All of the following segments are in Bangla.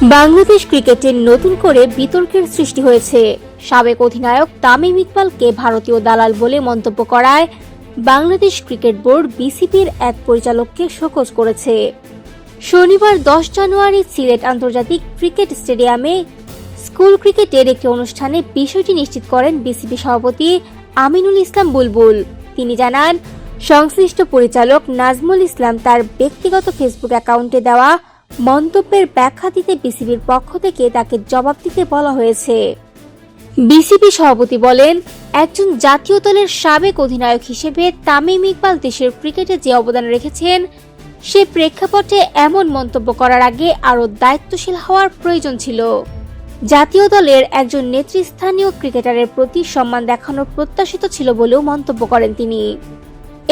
বাংলাদেশ ক্রিকেটে নতুন করে বিতর্কের সৃষ্টি হয়েছে। সাবেক অধিনায়ক তামিম ইকবালকে ভারতীয় দালাল বলে মন্তব্য করায় বাংলাদেশ ক্রিকেট বোর্ড বিসিবির এক পরিচালককে শোকজ করেছে। শনিবার 10 জানুয়ারি সিলেট আন্তর্জাতিক ক্রিকেট স্টেডিয়ামে স্কুল ক্রিকেটের একটি অনুষ্ঠানে বিষয়টি নিশ্চিত করেন বিসিবি সভাপতি আমিনুল ইসলাম বুলবুল। তিনি জানান, সংশ্লিষ্ট পরিচালক নাজমুল ইসলাম তার ব্যক্তিগত ফেসবুক অ্যাকাউন্টে দেওয়া মন্তব্যের ব্যাখ্যা দিতে বিসিবির পক্ষ থেকে তাকে জবাব দিতে বলা হয়েছে। বিসিবি সভাপতি বলেন, একজন জাতীয় দলের সাবেক অধিনায়ক হিসেবে তামিম ইকবাল দেশের ক্রিকেটে যে অবদান রেখেছেন সে প্রেক্ষাপটে এমন মন্তব্য করার আগে আরও দায়িত্বশীল হওয়ার প্রয়োজন ছিল। জাতীয় দলের একজন নেতৃস্থানীয় ক্রিকেটারের প্রতি সম্মান দেখানো প্রত্যাশিত ছিল বলেও মন্তব্য করেন তিনি।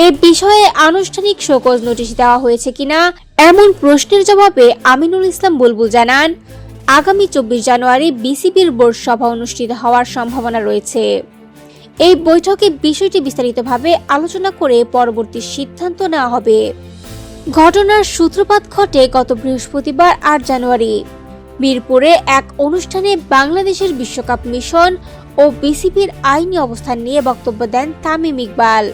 এ বিষয়ে আনুষ্ঠানিক শোকজ নোটিশ দেওয়া হয়েছে কিনা এমন প্রশ্নের জবাবে আমিনুল ইসলাম বুলবুল জানান, আগামী 24 জানুয়ারি বিসিবির বোর্ড সভা অনুষ্ঠিত হওয়ার সম্ভাবনা রয়েছে। এই বৈঠকে বিষয়টি বিস্তারিতভাবে আলোচনা করে পরবর্তী সিদ্ধান্ত নেওয়া হবে। ঘটনার সূত্রপাত ঘটে গত বৃহস্পতিবার 8 জানুয়ারি মিরপুরে এক অনুষ্ঠানে বাংলাদেশের বিশ্বকাপ মিশন ও বিসিবির আইনি অবস্থান নিয়ে বক্তব্য দেন তামিম ইকবাল।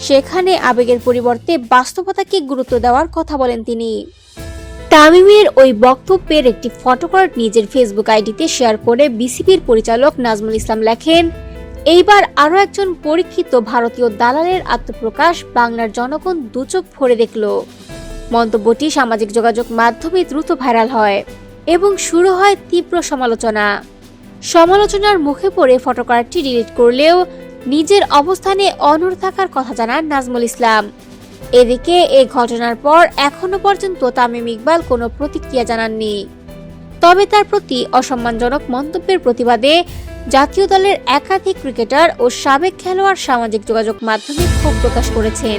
সেখানে আবেগের পরিবর্তে বাস্তবতাকে গুরুত্ব দেওয়ার কথা বলেন তিনি। তামিমের ওই বক্তব্যের একটি ফটোকার্ড নিজের ফেসবুক আইডিতে শেয়ার করে বিসিবির পরিচালক নাজমুল ইসলাম লেখেন, এইবার আরও একজন পরীক্ষিত ভারতীয় দালালের আত্মপ্রকাশ বাংলার জনগণ দুচোখ ভরে দেখল। মন্তব্যটি সামাজিক যোগাযোগ মাধ্যমে দ্রুত ভাইরাল হয় এবং শুরু হয় তীব্র সমালোচনার মুখে পড়ে ফটোকার্ডটি ডিলিট করলেও নিজের অবস্থানে অনড় থাকার কথা জানান নাজমুল ইসলাম। এদিকে এই ঘটনার পর এখনো পর্যন্ত তামিম ইকবাল কোনো প্রতিক্রিয়া জানাননি। তবে তার প্রতি অসম্মানজনক মন্তব্যের প্রতিবাদে জাতীয় দলের একাধিক ক্রিকেটার ও সাবেক খেলোয়াড় সামাজিক যোগাযোগ মাধ্যমে ক্ষোভ প্রকাশ করেছেন।